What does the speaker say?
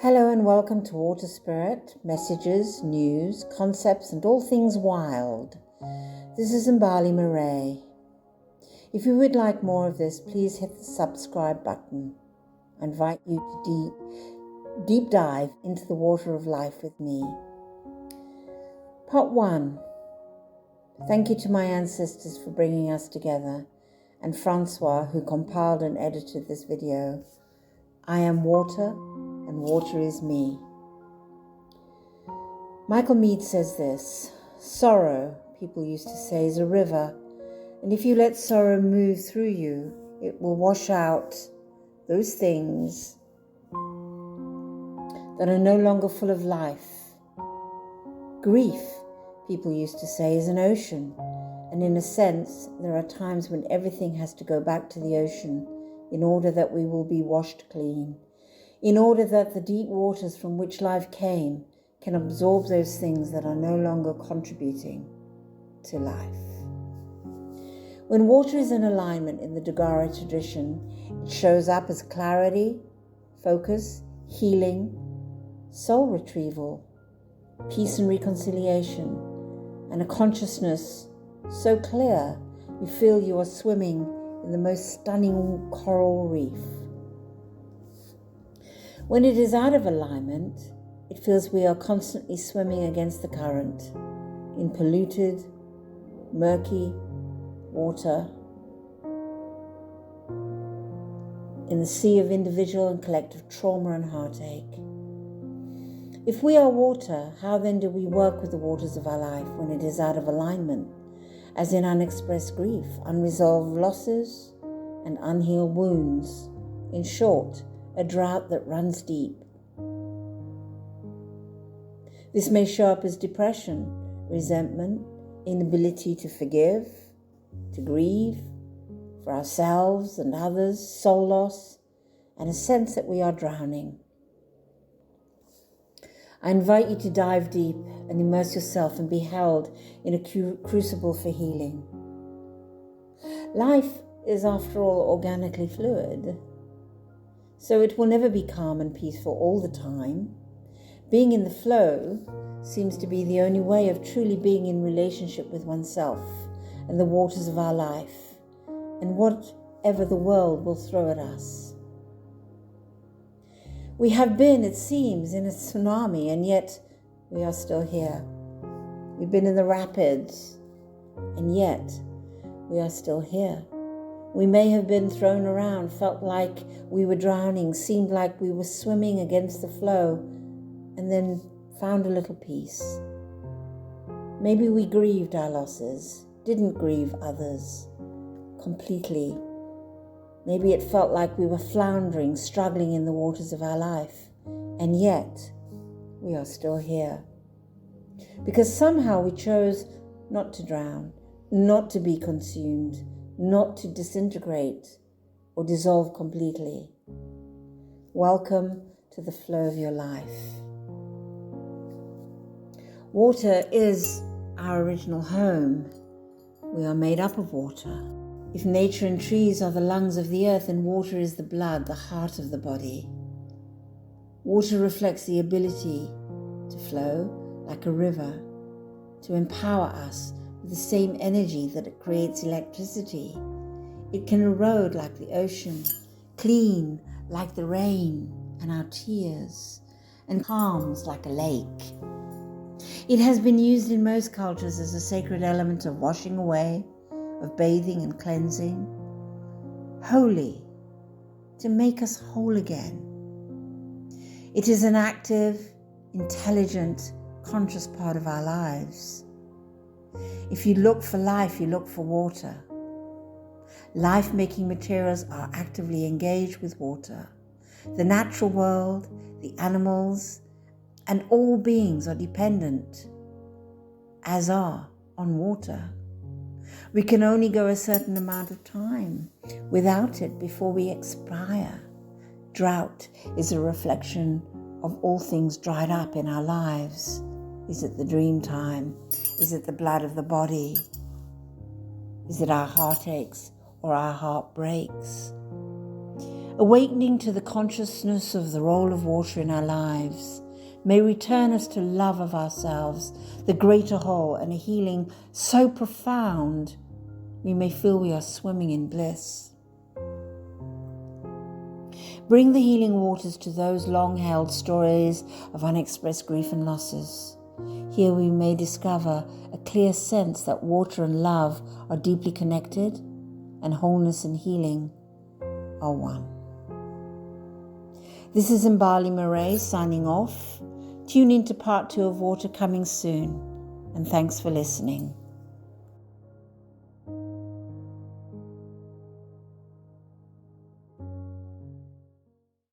Hello and welcome to Waterspirit, messages, news, concepts and all things wild. This is Mbali Marais. If you would like more of this, please hit the subscribe button. I invite you to deep dive into the water of life with me. Part 1. Thank you to my ancestors for bringing us together, and Francois, who compiled and edited this video. I am water, and water is me. Michael Meade says this: sorrow, people used to say, is a river, and if you let sorrow move through you, it will wash out those things that are no longer full of life. Grief, people used to say, is an ocean, and in a sense, there are times when everything has to go back to the ocean in order that we will be washed clean, in order that the deep waters from which life came can absorb those things that are no longer contributing to life. When water is in alignment in the Dogara tradition, it shows up as clarity, focus, healing, soul retrieval, peace and reconciliation, and a consciousness so clear you feel you are swimming in the most stunning coral reef. When it is out of alignment, it feels we are constantly swimming against the current in polluted, murky water, in the sea of individual and collective trauma and heartache. If we are water, how then do we work with the waters of our life when it is out of alignment, as in unexpressed grief, unresolved losses, and unhealed wounds? In short, a drought that runs deep. This may show up as depression, resentment, inability to forgive, to grieve for ourselves and others, soul loss, and a sense that we are drowning. I invite you to dive deep and immerse yourself and be held in a crucible for healing. Life is, after all, organically fluid, so it will never be calm and peaceful all the time. Being in the flow seems to be the only way of truly being in relationship with oneself and the waters of our life, and whatever the world will throw at us. We have been, it seems, in a tsunami, and yet we are still here. We've been in the rapids, and yet we are still here. We may have been thrown around, felt like we were drowning, seemed like we were swimming against the flow, and then found a little peace. Maybe we grieved our losses, didn't grieve others completely. Maybe it felt like we were floundering, struggling in the waters of our life, and yet we are still here. Because somehow we chose not to drown, not to be consumed, not to disintegrate or dissolve completely. Welcome to the flow of your life. Water is our original home. We are made up of water. If nature and trees are the lungs of the earth, and water is the blood, the heart of the body. Water reflects the ability to flow like a river, to empower us with the same energy that it creates electricity. It can erode like the ocean, clean like the rain and our tears, and calms like a lake. It has been used in most cultures as a sacred element of washing away, of bathing and cleansing, holy, to make us whole again. It is an active, intelligent, conscious part of our lives. If you look for life, you look for water. Life-making materials are actively engaged with water. The natural world, the animals, and all beings are dependent, as are, on water. We can only go a certain amount of time without it before we expire. Drought is a reflection of all things dried up in our lives. Is it the dream time? Is it the blood of the body? Is it our heartaches or our heartbreaks? Awakening to the consciousness of the role of water in our lives may return us to love of ourselves, the greater whole, and a healing so profound we may feel we are swimming in bliss. Bring the healing waters to those long-held stories of unexpressed grief and losses. Here we may discover a clear sense that water and love are deeply connected, and wholeness and healing are one. This is Mbali Marais signing off. Tune in to part 2 of Water coming soon, and thanks for listening.